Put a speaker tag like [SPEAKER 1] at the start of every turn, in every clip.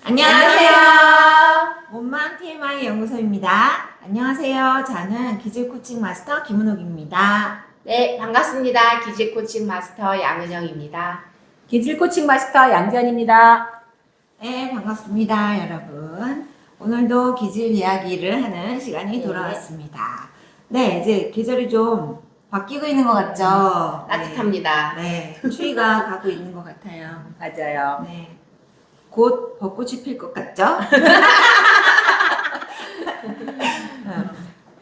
[SPEAKER 1] 안녕하세요.
[SPEAKER 2] 몸맘 TMI 연구소입니다. 안녕하세요. 저는 기질 코칭 마스터 김은옥입니다.
[SPEAKER 1] 네, 반갑습니다. 기질 코칭 마스터 양은영입니다.
[SPEAKER 3] 기질 코칭 마스터 양변입니다.
[SPEAKER 2] 네, 반갑습니다, 여러분. 오늘도 기질 이야기를 하는 시간이
[SPEAKER 1] 네.
[SPEAKER 2] 돌아왔습니다. 네, 이제 계절이 좀 바뀌고 있는 것 같죠?
[SPEAKER 1] 따뜻합니다.
[SPEAKER 2] 네, 추위가 가고 있는 것 같아요.
[SPEAKER 3] 맞아요.
[SPEAKER 2] 네, 곧 벚꽃이 필 것 같죠?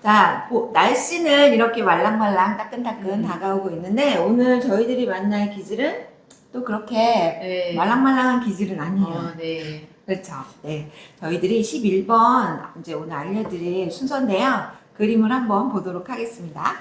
[SPEAKER 2] 자, 날씨는 이렇게 말랑말랑 따끈따끈 다가오고 있는데 오늘 저희들이 만날 기질은 또 그렇게
[SPEAKER 1] 네.
[SPEAKER 2] 말랑말랑한 기질은 아니에요.
[SPEAKER 1] 네.
[SPEAKER 2] 그렇죠. 네, 저희들이 11번 이제 오늘 알려드릴 순서인데요. 그림을 한번 보도록 하겠습니다.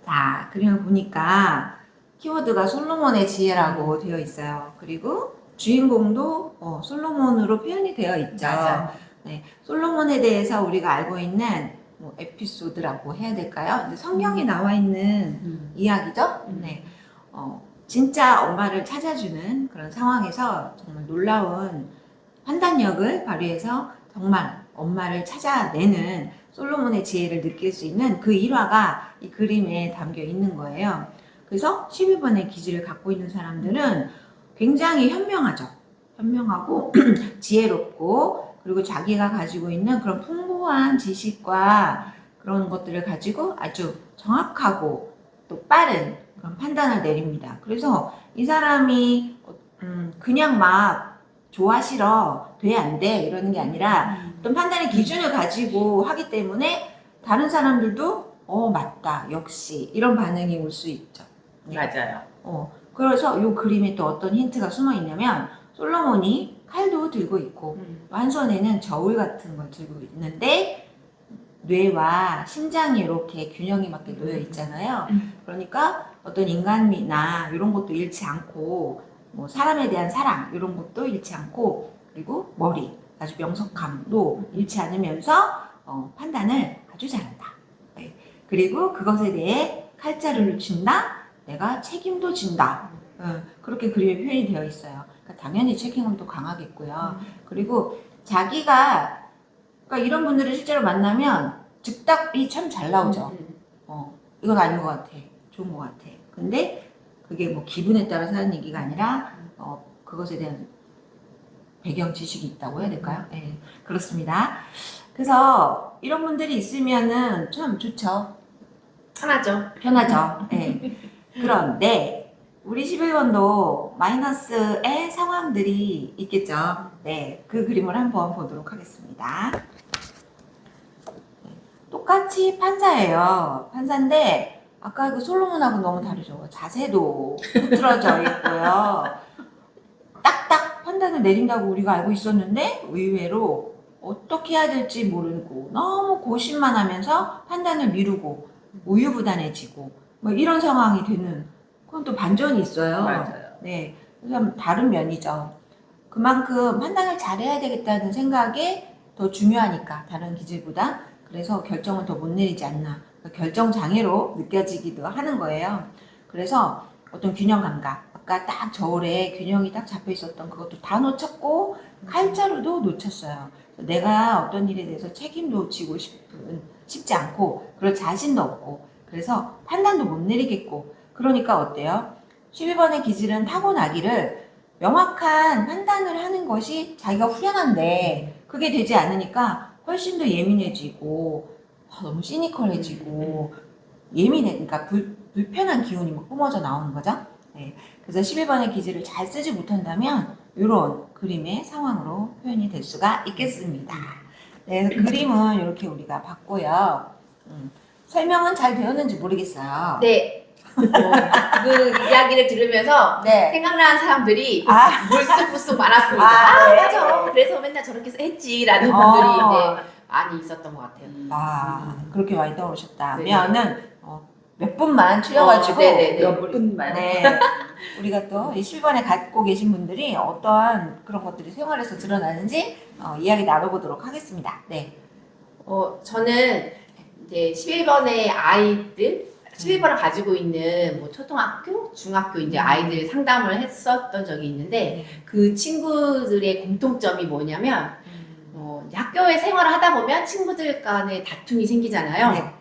[SPEAKER 2] 자, 그림을 보니까 키워드가 솔로몬의 지혜라고 되어 있어요. 그리고 주인공도 솔로몬으로 표현이 되어 있죠.
[SPEAKER 1] 맞아요.
[SPEAKER 2] 네, 솔로몬에 대해서 우리가 알고 있는 뭐 에피소드라고 해야 될까요? 근데 성경에 나와 있는 이야기죠. 네, 진짜 엄마를 찾아주는 그런 상황에서 정말 놀라운 판단력을 발휘해서 정말 엄마를 찾아내는 솔로몬의 지혜를 느낄 수 있는 그 일화가 이 그림에 담겨 있는 거예요. 그래서 11번의 기질을 갖고 있는 사람들은 굉장히 현명하죠. 현명하고 지혜롭고 그리고 자기가 가지고 있는 그런 풍부한 지식과 그런 것들을 가지고 아주 정확하고 또 빠른 그런 판단을 내립니다. 그래서 이 사람이 그냥 막 좋아 싫어 돼 안 돼 이러는 게 아니라 어떤 판단의 기준을 가지고 하기 때문에 다른 사람들도 맞다 역시 이런 반응이 올 수 있죠. 네.
[SPEAKER 3] 맞아요.
[SPEAKER 2] 그래서 이 그림에 또 어떤 힌트가 숨어 있냐면 솔로몬이 칼도 들고 있고 또 한 손에는 저울 같은 걸 들고 있는데 뇌와 심장이 이렇게 균형이 맞게 놓여 있잖아요. 그러니까 어떤 인간미나 이런 것도 잃지 않고 뭐 사람에 대한 사랑 이런 것도 잃지 않고 그리고 머리 아주 명석함도 잃지 않으면서 판단을 아주 잘한다. 네. 그리고 그것에 대해 칼자루를 친다. 내가 책임도 진다. 그렇게 그림에 표현이 되어 있어요. 그러니까 당연히 책임감도 강하겠고요. 그리고 자기가 그러니까 이런 분들을 실제로 만나면 즉답이 참 잘 나오죠. 이건 아닌 것 같아. 좋은 것 같아. 근데 그게 뭐 기분에 따라서 하는 얘기가 아니라 그것에 대한 배경 지식이 있다고 해야 될까요? 네, 그렇습니다. 그래서 이런 분들이 있으면은 참 좋죠.
[SPEAKER 1] 편하죠.
[SPEAKER 2] 편하죠. 네. 그런데 우리 11번도 마이너스의 상황들이 있겠죠. 네, 그 그림을 한번 보도록 하겠습니다. 똑같이 판사예요. 판사인데 아까 그 솔로몬하고 너무 다르죠. 자세도 흐트러져 있고요. 딱딱 판단을 내린다고 우리가 알고 있었는데 의외로 어떻게 해야 될지 모르고 너무 고심만 하면서 판단을 미루고 우유부단해지고 뭐 이런 상황이 되는 그건 또 반전이 있어요.
[SPEAKER 3] 맞아요.
[SPEAKER 2] 네, 참 다른 면이죠. 그만큼 판단을 잘해야 되겠다는 생각이 더 중요하니까 다른 기질보다 그래서 결정을 더 못 내리지 않나 결정 장애로 느껴지기도 하는 거예요. 그래서 어떤 균형 감각 아까 딱 저울에 균형이 딱 잡혀 있었던 그것도 다 놓쳤고 칼자루도 놓쳤어요. 내가 어떤 일에 대해서 책임도 지고 싶지 않고 그럴 자신도 없고 그래서 판단도 못 내리겠고 그러니까 어때요? 12번의 기질은 타고나기를 명확한 판단을 하는 것이 자기가 후련한데 그게 되지 않으니까 훨씬 더 예민해지고 너무 시니컬해지고 그러니까 불편한 기운이 막 뿜어져 나오는 거죠. 네. 그래서 11번의 기질을 잘 쓰지 못한다면 이런 그림의 상황으로 표현이 될 수가 있겠습니다. 네, 그림은 이렇게 우리가 봤고요. 설명은 잘 되었는지 모르겠어요.
[SPEAKER 1] 네. 그 이야기를 들으면서
[SPEAKER 2] 네.
[SPEAKER 1] 생각나는 사람들이 불쑥불쑥 많았습니다.
[SPEAKER 2] 네.
[SPEAKER 1] 맞아. 그래서 맨날 저렇게 했지라는 분들이 이제 많이 있었던 것 같아요.
[SPEAKER 2] 그렇게 많이 떠오르셨다면은 몇 분만 추려가지고
[SPEAKER 1] 네네네.
[SPEAKER 3] 몇 분만.
[SPEAKER 2] 네. 우리가 또 이 실번에 갖고 계신 분들이 어떠한 그런 것들이 생활에서 드러나는지 이야기 나눠보도록 하겠습니다. 네.
[SPEAKER 1] 저는 이제 11번의 아이들 11번을 가지고 있는 뭐 초등학교, 중학교 이제 아이들 상담을 했었던 적이 있는데
[SPEAKER 2] 네.
[SPEAKER 1] 그 친구들의 공통점이 뭐냐면 이제 학교에 생활을 하다 보면 친구들 간에 다툼이 생기잖아요.
[SPEAKER 2] 네.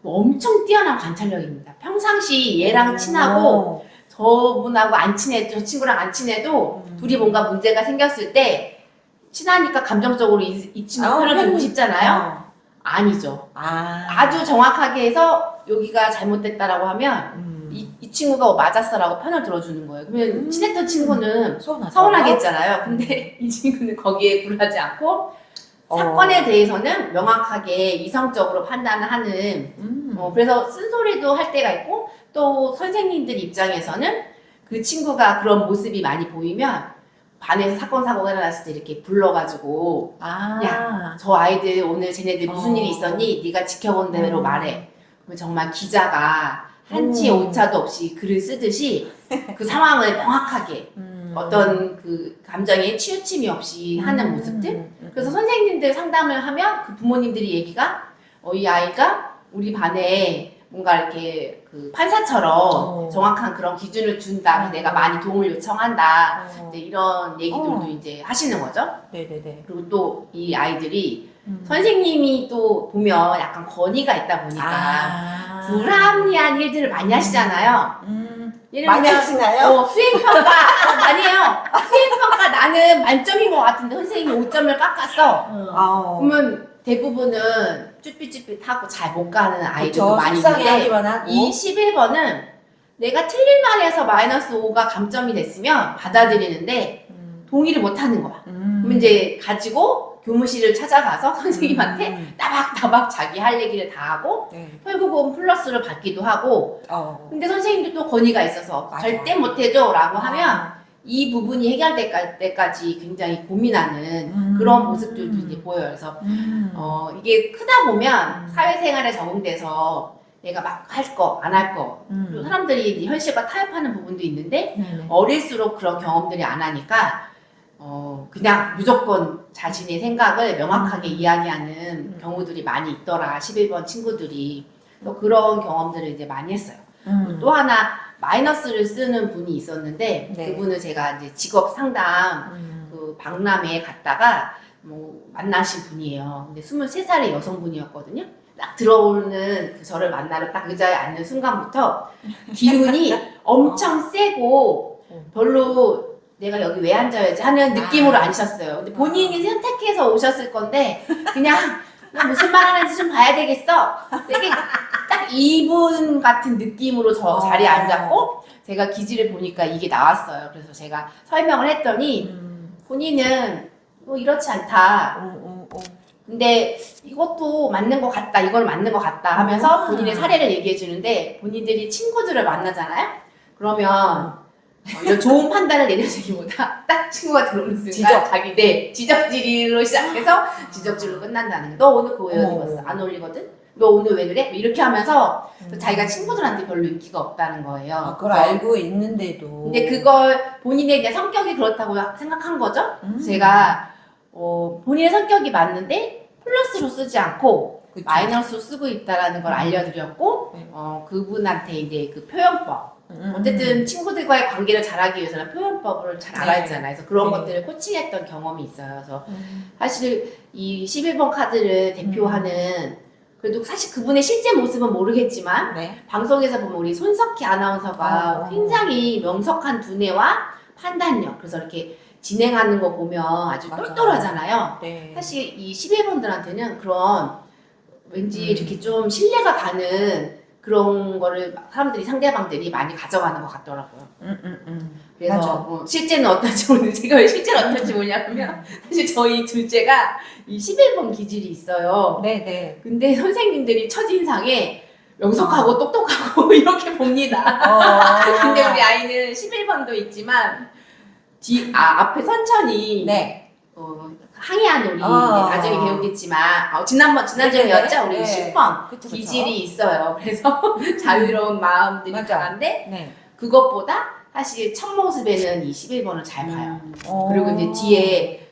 [SPEAKER 1] 뭐 엄청 뛰어난 관찰력입니다. 평상시 얘랑 친하고 저분하고 안 친해도 저 친구랑 안 친해도 둘이 뭔가 문제가 생겼을 때 친하니까 감정적으로 이 친구 편을 들고 싶잖아요. 아니죠. 아주 정확하게 해서 여기가 잘못됐다라고 하면 이 친구가 맞았어라고 편을 들어주는 거예요. 그러면 친했던 친구는 서운하겠잖아요. 근데 이 친구는 거기에 굴하지 않고 사건에 대해서는 명확하게 이성적으로 판단을 하는 그래서 쓴소리도 할 때가 있고 또 선생님들 입장에서는 그 친구가 그런 모습이 많이 보이면 반에서 사건 사고가 일어났을 때 이렇게 불러가지고 야, 저 아이들 오늘 쟤네들 무슨 일이 있었니? 네가 지켜본 대로 말해. 그럼 정말 기자가 한치 오차도 없이 글을 쓰듯이 그 상황을 명확하게 어떤 그 감정에 치우침이 없이 하는 모습들. 그래서 선생님들 상담을 하면 그 부모님들이 얘기가 이 아이가 우리 반에 뭔가 이렇게 그 판사처럼 정확한 그런 기준을 준다. 그래서 내가 많이 도움을 요청한다. 이제 이런 얘기들도 이제 하시는 거죠.
[SPEAKER 2] 네네네.
[SPEAKER 1] 그리고 또 이 아이들이 선생님이 또 보면 약간 권위가 있다 보니까 불합리한 일들을 많이 하시잖아요. 예를
[SPEAKER 2] 많이
[SPEAKER 1] 들면
[SPEAKER 2] 하시나요?
[SPEAKER 1] 수행평가 아니에요. 수행평가 나는 만점인 것 같은데 선생님이 5점을 깎았어. 그러면 대부분은 쭈삣쭈삣하고 잘 못 가는 아이들도 많이 있는데 이 11번은 내가 틀릴만 해서 마이너스 5가 감점이 됐으면 받아들이는데 동의를 못 하는 거야. 그러면 이제 가지고 교무실을 찾아가서 선생님한테 따박따박 자기 할 얘기를 다 하고 결국은 플러스를 받기도 하고 근데 선생님도 또 권위가 있어서 절대 못해줘 라고 하면 이 부분이 해결될 때까지 굉장히 고민하는 그런 모습들도 이제 보여요. 그래서 이게 크다 보면 사회생활에 적응돼서 내가 막 할 거, 안 할 거. 그리고 사람들이 이제 현실과 타협하는 부분도 있는데 어릴수록 그런 경험들이 안 하니까 그냥 무조건 자신의 생각을 명확하게 이야기하는 경우들이 많이 있더라. 11번 친구들이. 또 그런 경험들을 이제 많이 했어요. 또 하나 마이너스를 쓰는 분이 있었는데 그분을 제가 이제 직업 상담 그 박람회에 갔다가 뭐 만나신 분이에요. 근데 23살의 여성분이었거든요. 딱 들어오는 저를 만나러 딱 의자에 앉는 순간부터 기운이 엄청 세고 별로 내가 여기 왜 앉아야지 하는 느낌으로 앉으셨어요. 근데 본인이 선택해서 오셨을 건데 그냥 나 무슨 말 하는지 좀 봐야 되겠어. 되게 딱 이분 같은 느낌으로 저 자리에 앉았고 제가 기지를 보니까 이게 나왔어요. 그래서 제가 설명을 했더니 본인은 뭐 이렇지 않다. 근데 이것도 맞는 것 같다. 이걸 맞는 것 같다 하면서 본인의 사례를 얘기해 주는데 본인들이 친구들을 만나잖아요. 그러면 이런 좋은 판단을 내려주기보다 딱 친구가 들어오는 순간 자기 지적질로 시작해서 지적질로 끝난다는 거. 너 오늘 그 왜 입었어? 안 어울리거든? 너 오늘 왜 그래? 이렇게 하면서 자기가 친구들한테 별로 인기가 없다는 거예요.
[SPEAKER 2] 그걸 알고 있는데도.
[SPEAKER 1] 근데 그걸 본인의 이제 성격이 그렇다고 생각한 거죠. 제가 본인의 성격이 맞는데 플러스로 쓰지 않고
[SPEAKER 2] 그쵸.
[SPEAKER 1] 마이너스로 쓰고 있다라는 걸 알려드렸고 그분한테 이제 그 표현법 어쨌든 친구들과의 관계를 잘하기 위해서는 표현법을 잘 알아야 되잖아요. 그래서 그런 것들을 코칭했던 경험이 있어요. 그래서 사실 이 11번 카드를 대표하는 그래도 사실 그분의 실제 모습은 모르겠지만 방송에서 보면 우리 손석희 아나운서가 굉장히 명석한 두뇌와 판단력 그래서 이렇게 진행하는 거 보면 아주 똘똘하잖아요. 사실 이 11번들한테는 그런 왠지 이렇게 좀 신뢰가 가는 그런 거를 사람들이 상대방들이 많이 가져가는 것 같더라고요. 그래서 실제는 어떨지 모르는데 제가 왜 실제는 어떨지 모르냐면 사실 저희 둘째가 이 11번 기질이 있어요. 근데 선생님들이 첫인상에 명석하고 똑똑하고 이렇게 봅니다. 근데 우리 아이는 11번도 있지만 앞에 선천이 항해한 우리 나중에 배우겠지만 지난주였죠? 우리 10번 기질이 있어요. 그래서 자유로운 마음들이 강한데 그것보다 사실 첫 모습에는 이 11번을 잘 봐요. 그리고 이제 뒤에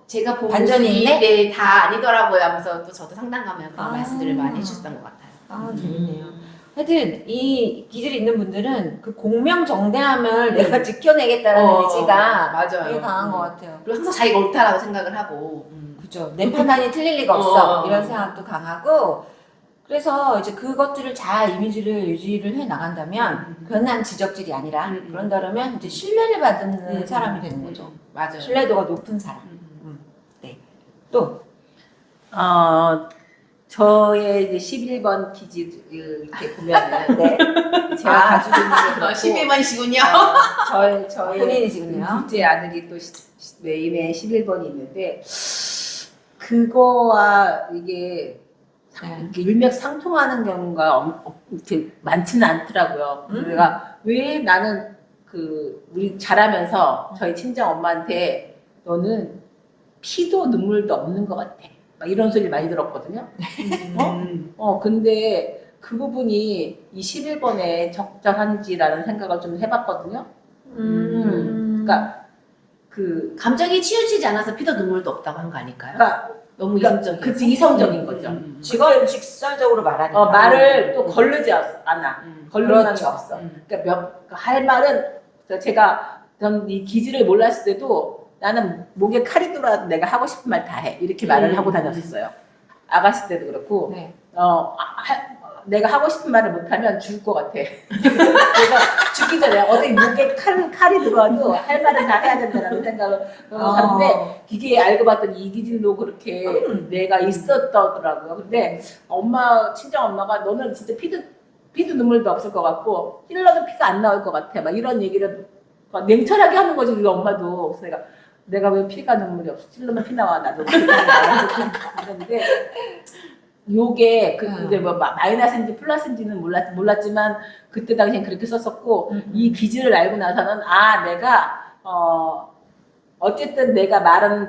[SPEAKER 1] 제가 본 모습이 다 아니더라고요 하면서 또 저도 상담 가면 그런 말씀들을 많이 해주셨던 것 같아요.
[SPEAKER 2] 재밌네요. 하여튼 이 기질이 있는 분들은 그 공명정대함을 내가 지켜내겠다라는 의지가
[SPEAKER 1] 맞아요.
[SPEAKER 2] 되게 강한 것 같아요.
[SPEAKER 1] 그리고 항상 자기가 옳다라고 생각을 하고.
[SPEAKER 2] 그죠. 내 판단이 틀릴 리가 없어.
[SPEAKER 1] 어.
[SPEAKER 2] 이런 생각도 강하고. 그래서 이제 그것들을 잘 이미지를 유지를 해 나간다면 괜한 지적질이 아니라 그런다면 이제 신뢰를 받는 사람이 되는 거죠.
[SPEAKER 1] 맞아요.
[SPEAKER 2] 신뢰도가 높은 사람. 네. 또
[SPEAKER 3] 저의 이제 11번 기질 이렇게 보면은
[SPEAKER 2] 네.
[SPEAKER 3] 제가 가지고 있는 게 그렇고
[SPEAKER 1] 11번이시군요.
[SPEAKER 3] 저희
[SPEAKER 2] 본인이시군요.
[SPEAKER 3] 둘째 아들이 또 메인에 11번이 있는데 그거와 이게 이렇게 일맥상통하는 경우가 이렇게 많지는 않더라고요. 내가 왜 나는 우리 자라면서 저희 친정 엄마한테 너는 피도 눈물도 없는 것 같아. 막 이런 소리 많이 들었거든요. 근데 그 부분이 이 11번에 적절한지라는 생각을 좀 해봤거든요. 그러니까
[SPEAKER 1] 감정이 치우치지 않아서 피도 눈물도 없다고 한 거 아닐까요? 너무
[SPEAKER 3] 그러니까
[SPEAKER 1] 이성적이에요.
[SPEAKER 3] 그치, 이성적인 거죠.
[SPEAKER 2] 직설적으로 말하니까.
[SPEAKER 3] 말을 또 거르지 않아. 걸르는 게
[SPEAKER 2] 그렇죠.
[SPEAKER 3] 없어. 그러니까 할 말은 제가 전 이 기질을 몰랐을 때도 나는 목에 칼이 돌아도 내가 하고 싶은 말 다 해. 이렇게 말을 하고 다녔었어요. 아가씨 때도 그렇고.
[SPEAKER 2] 네.
[SPEAKER 3] 내가 하고 싶은 말을 못하면 죽을 것 같아. 그래서 죽기 전에 어디 목에 칼이 들어와도 할 말은 다 해야 된다는 생각을 하는데 이게 알고 봤더니 이 기질도 그렇게 내가 있었더라고요. 근데 친정 엄마가 너는 진짜 피도 눈물도 없을 것 같고 힐러도 피가 안 나올 것 같아. 막 이런 얘기를 막 냉철하게 하는 거지 우리 엄마도. 그래서 내가 왜 피가 눈물이 없어? 힐러면 피 나와 나도. 그런데 요게 근데 뭐 마이너스인지 플러스인지는 몰랐지만 그때 당시엔 그렇게 썼었고 이 기질을 알고 나서는 내가 어쨌든 내가 말은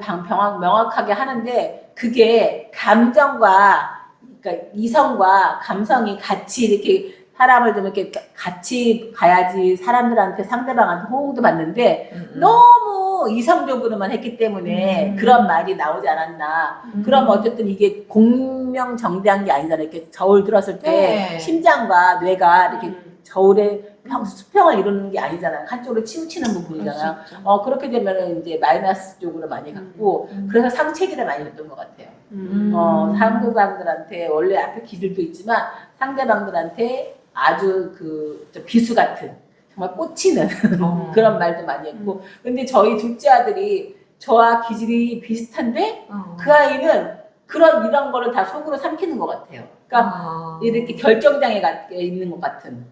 [SPEAKER 3] 명확하게 하는데 그게 감정과 그러니까 이성과 감성이 같이 이렇게 사람을 좀 이렇게 같이 가야지 사람들한테 상대방한테 호응도 받는데 너무 이성적으로만 했기 때문에 그런 말이 나오지 않았나. 그럼 어쨌든 이게 공명정대한 게 아니잖아요. 이렇게 저울 들었을 때
[SPEAKER 2] 네.
[SPEAKER 3] 심장과 뇌가 이렇게 저울에 수평을 이루는 게 아니잖아요. 한쪽으로 치우치는 부분이잖아요. 그렇게 되면은 이제 마이너스 쪽으로 많이 갔고 그래서 상체기를 많이 했던 것 같아요. 상대방들한테 원래 앞에 기질도 있지만 상대방들한테 아주 비수 같은 정말 꽂히는 그런 말도 많이 했고 근데 저희 둘째 아들이 저와 기질이 비슷한데 그 아이는 이런 거를 다 속으로 삼키는 것 같아요. 그러니까 이렇게 결정장애 있는 것 같은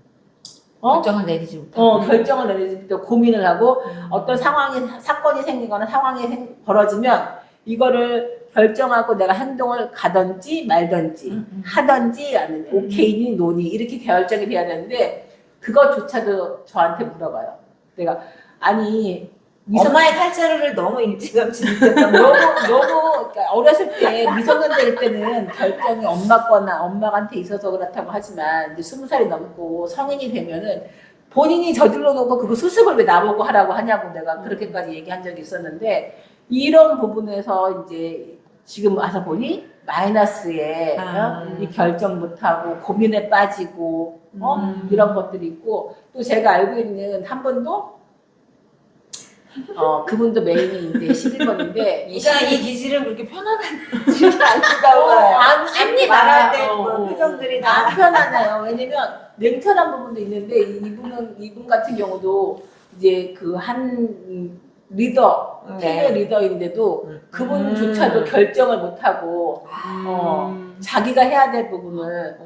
[SPEAKER 2] 결정을 내리지 못하고
[SPEAKER 3] 결정을 내리지 또 고민을 하고 어떤 사건이 생기거나 상황이 벌어지면 이거를 결정하고 내가 행동을 가든지 말든지 하든지 아니면 오케이니 노니 이렇게 결정이 돼야 되는데 그것조차도 저한테 물어봐요. 내가
[SPEAKER 2] 엄마의 탈자루를 너무 일찌감치 느꼈던
[SPEAKER 3] 너무 그러니까 어렸을 때 미성년자일 때는 결정이 엄마한테 있어서 그렇다고 하지만 이제 20살이 넘고 성인이 되면은 본인이 저질러 놓고 그거 수습을 왜 나보고 하라고 하냐고 내가 그렇게까지 얘기한 적이 있었는데 이런 부분에서 이제 지금 와서 보니 마이너스에 이 결정 못하고 고민에 빠지고 이런 것들이 있고 또 제가 알고 있는 한 분도 그분도 메인이 이제 11번인데
[SPEAKER 2] 이 기질은 그렇게 편안한 기질이 아닌가 봐요.
[SPEAKER 3] 안
[SPEAKER 2] 말할 때 표정들이
[SPEAKER 3] 안 편하네요. 왜냐면 냉철한 부분도 있는데 이분 같은 경우도 이제 한 리더, 팀의 리더인데도 그분조차도 결정을 못하고 자기가 해야 될 부분을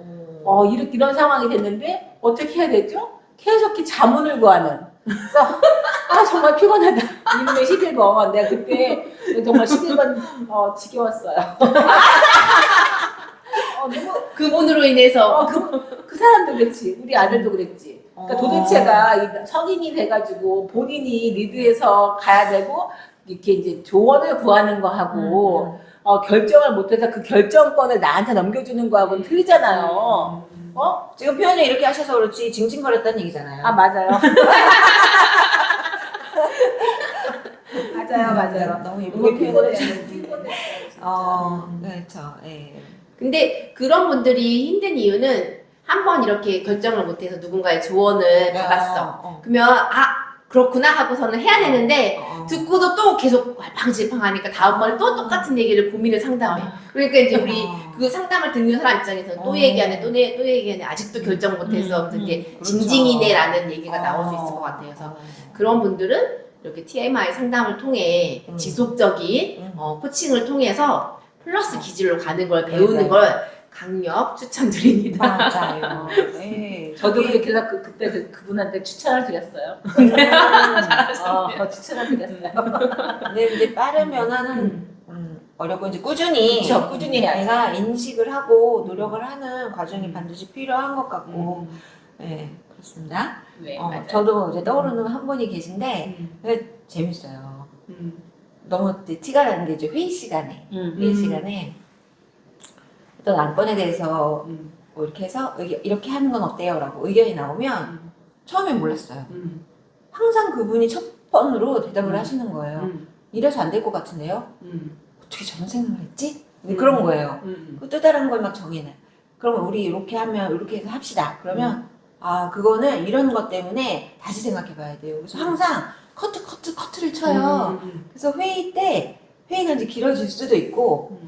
[SPEAKER 3] 이런 상황이 됐는데 어떻게 해야 되죠? 계속 자문을 구하는. 그래서 정말 피곤하다. 이놈의 11번. 내가 그때 정말 11번 지겨웠어요.
[SPEAKER 1] 그분으로 인해서
[SPEAKER 3] 그 사람도 그랬지. 우리 아들도 그랬지. 그러니까 도대체가 이 성인이 돼가지고 본인이 리드해서 가야 되고 이렇게 이제 조언을 구하는 거 하고 결정을 못해서 그 결정권을 나한테 넘겨주는 거하고는 틀리잖아요.
[SPEAKER 2] 지금 표현을 이렇게 하셔서 그렇지 징징거렸다는 얘기잖아요.
[SPEAKER 3] 맞아요. 맞아요.
[SPEAKER 2] 너무 예쁘게 표현을 해주셨는데. 그렇죠.
[SPEAKER 1] 근데 그런 분들이 힘든 이유는 한 번 이렇게 결정을 못해서 누군가의 조언을 받았어. 그러면 그렇구나 하고서는 해야 되는데 듣고도 또 계속 발팡질팡하니까 다음번에 또 똑같은 얘기를 고민을 상담해. 그러니까 이제 우리 그 상담을 듣는 사람 입장에서는 또 얘기하네, 또 얘기하네, 아직도 결정 못해서 이게
[SPEAKER 2] 그렇죠.
[SPEAKER 1] 징징이네라는 얘기가 나올 수 있을 것 같아요. 그래서 그런 분들은 이렇게 TMI 상담을 통해 지속적인 코칭을 통해서 플러스 기질로 가는 걸 배우는 걸 강력 추천드립니다.
[SPEAKER 2] 맞아요. 네.
[SPEAKER 3] 저도 그래서 그때 그분한테 추천을 드렸어요. 추천을 드렸어요.
[SPEAKER 2] 근데 이제 빠른 변화는 어렵고 이제 꾸준히
[SPEAKER 3] 그쵸, 꾸준히 해야지.
[SPEAKER 2] 내가 인식을 하고 노력을 하는 과정이 반드시 필요한 것 같고, 네 그렇습니다.
[SPEAKER 3] 네, 맞아요.
[SPEAKER 2] 저도 이제 떠오르는 한 분이 계신데 재밌어요. 너무 티가 나는 게 이제 회의 시간에 어떤 안건에 대해서 뭐 이렇게 해서 이렇게 하는 건 어때요?라고 의견이 나오면 처음엔 몰랐어요. 항상 그분이 첫 번으로 대답을 하시는 거예요. 이래서 안 될 것 같은데요? 어떻게 저런 생각을 했지? 그런 거예요. 또 다른 걸 막 정해놔. 그러면 우리 이렇게 하면 이렇게 해서 합시다. 그러면 그거는 이런 것 때문에 다시 생각해 봐야 돼요. 그래서 항상 커트를 쳐요. 그래서 회의 때 회의가 이제 길어질 수도 있고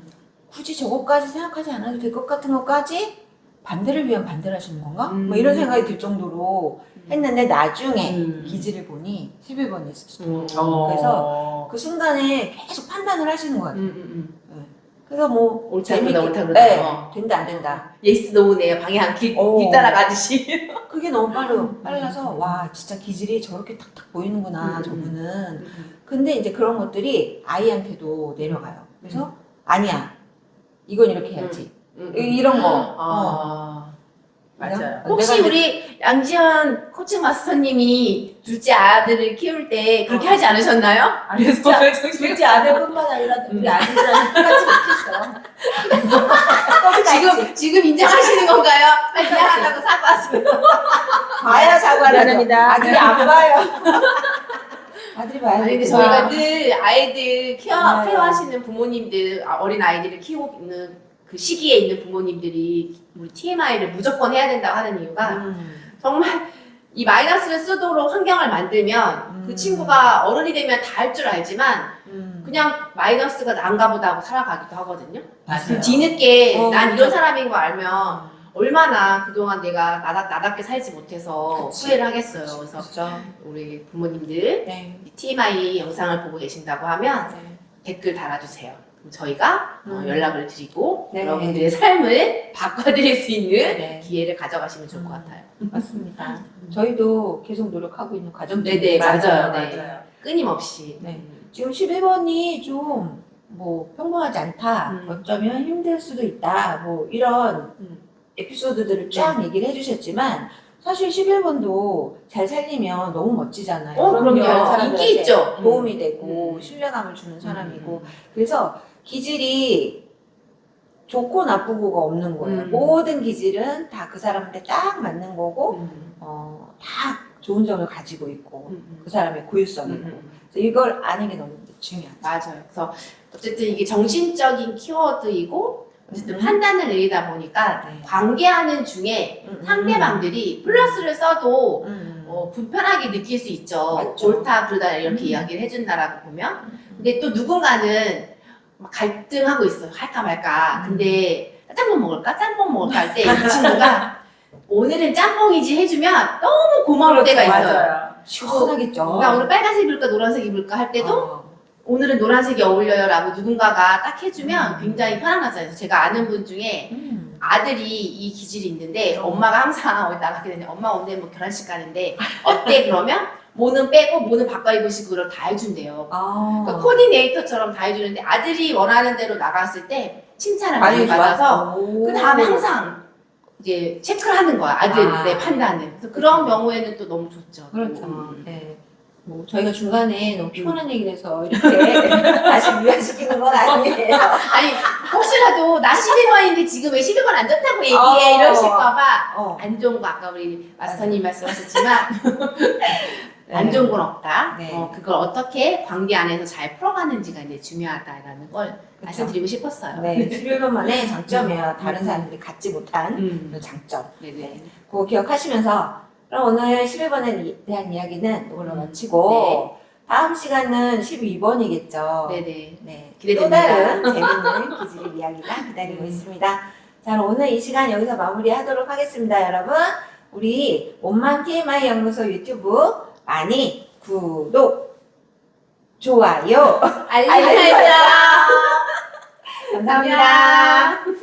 [SPEAKER 2] 굳이 저것까지 생각하지 않아도 될 것 같은 것까지 반대를 위한 반대를 하시는 건가? 뭐 이런 생각이 들 정도로 했는데 나중에 기지를 보니 11번이 있었어요. 그래서 그 순간에 계속 판단을 하시는 거예요. 그래서 뭐
[SPEAKER 1] 옳다 그러다 옳다 그러다.
[SPEAKER 2] 네, 된다 안 된다.
[SPEAKER 1] 예스 노네요. 방향 길 따라가듯이.
[SPEAKER 2] 그게 너무 빨라서 와 진짜 기질이 저렇게 탁탁 보이는구나 저분은. 근데 이제 그런 것들이 아이한테도 내려가요. 그래서 아니야 이건 이렇게 해야지. 이런 거.
[SPEAKER 3] 맞아요.
[SPEAKER 1] 혹시 우리 양지연 코칭 마스터님이 둘째 아들을 키울 때 그렇게 하지 않으셨나요?
[SPEAKER 3] 아니, 진짜 둘째 아들뿐만 아니라 우리 아들이랑 똑같이 못했어요.
[SPEAKER 1] 지금 인정하시는 건가요? 미안하다고 사과하세요.
[SPEAKER 2] 봐야 사과를
[SPEAKER 3] 미안합니다.
[SPEAKER 2] 아들이 안 봐요. 아들이 봐야
[SPEAKER 1] 아니 근데
[SPEAKER 2] 돼.
[SPEAKER 1] 저희가 늘 아이들 케어하시는 부모님들, 어린 아이들을 키우고 있는 그 시기에 있는 부모님들이 우리 TMI를 무조건 해야 된다고 하는 이유가 정말 이 마이너스를 쓰도록 환경을 만들면 그 친구가 어른이 되면 다 할 줄 알지만 그냥 마이너스가 난가 보다 하고 살아가기도 하거든요.
[SPEAKER 2] 맞아요.
[SPEAKER 1] 뒤늦게 난 이런 사람인 거 알면 얼마나 그동안 내가 나답게 살지 못해서 후회를 하겠어요. 그래서 우리 부모님들 TMI 영상을 보고 계신다고 하면 댓글 달아주세요. 그럼 저희가 연락을 드리고 여러분들의 삶을 바꿔드릴 수 있는 기회를 가져가시면 좋을 것 같아요.
[SPEAKER 2] 맞습니다. 저희도 계속 노력하고 있는 과정 중에
[SPEAKER 1] 네네 맞아요.
[SPEAKER 3] 맞아요.
[SPEAKER 1] 끊임없이.
[SPEAKER 2] 지금 11번이 좀 뭐 평범하지 않다. 어쩌면 힘들 수도 있다. 뭐 이런 에피소드들을 쫙 얘기를 해주셨지만 사실 11번도 잘 살리면 너무 멋지잖아요.
[SPEAKER 1] 그럼요. 인기 있죠.
[SPEAKER 2] 도움이 되고 신뢰감을 주는 사람이고 그래서 기질이 좋고 나쁘고가 없는 거예요. 모든 기질은 다 그 사람한테 딱 맞는 거고 다 좋은 점을 가지고 있고 그 사람의 고유성이고 그래서 이걸 아는 게 너무 중요하죠.
[SPEAKER 1] 맞아요. 그래서 어쨌든 이게 정신적인 키워드이고 어쨌든 판단을 내리다 보니까 관계하는 중에 상대방들이 플러스를 써도 불편하게 느낄 수 있죠.
[SPEAKER 2] 맞죠.
[SPEAKER 1] 옳다 그르다 이렇게 이야기를 해준다라고 보면. 근데 또 누군가는 막 갈등하고 있어요. 할까 말까. 근데 짬뽕 먹을까? 짬뽕 먹을까 할 때 이 친구가 오늘은 짬뽕이지 해주면 너무 고마울 때가 있어요.
[SPEAKER 3] 맞아요.
[SPEAKER 2] 시원하겠죠.
[SPEAKER 1] 나 오늘 빨간색 입을까 노란색 입을까 할 때도 오늘은 노란색이 어울려요 라고 누군가가 딱 해주면 굉장히 편안하잖아요. 제가 아는 분 중에 아들이 이 기질이 있는데 엄마가 항상 어디 나가게 되면 엄마 오늘 뭐 결혼식 가는데 어때 그러면 뭐는 빼고 뭐는 바꿔 입으시고 그걸 다 해준대요. 그러니까 코디네이터처럼 다 해주는데 아들이 원하는 대로 나갔을 때 칭찬을 많이 받아서 그 다음에 항상 이제 체크를 하는 거야 아들의 판단을. 그래서 그런 경우에는 또 너무 좋죠.
[SPEAKER 2] 그렇죠. 네. 뭐 저희가 중간에 너무 피곤한 얘기를 해서 이렇게 다시 유연시키는 건 아니에요.
[SPEAKER 1] 아니 혹시라도 나 11번인데 지금 왜 11번 안 좋다고 얘기해 이러실까봐 안 좋은 거 아까 우리 마스터님 말씀하셨지만 안 좋은 건 없다.
[SPEAKER 2] 네.
[SPEAKER 1] 그걸 어떻게 관계 안에서 잘 풀어가는지가 이제 중요하다라는 걸
[SPEAKER 2] 그쵸.
[SPEAKER 1] 말씀드리고 싶었어요.
[SPEAKER 2] 네, 11번만의 장점이에요. 다른 사람들이 갖지 못한 그 장점.
[SPEAKER 1] 네네.
[SPEAKER 2] 그거 기억하시면서 그럼 오늘 11번에 대한 이야기는 이걸로 마치고 다음 시간은 12번이겠죠.
[SPEAKER 1] 네네.
[SPEAKER 2] 네, 또
[SPEAKER 1] 기대됩니다.
[SPEAKER 2] 다른 재밌는 기질 이야기가 기다리고 있습니다. 자, 그럼 오늘 이 시간 여기서 마무리하도록 하겠습니다, 여러분. 우리 온만 TMI 연구소 유튜브 많이 구독, 좋아요,
[SPEAKER 1] 알림 설정.
[SPEAKER 2] 감사합니다.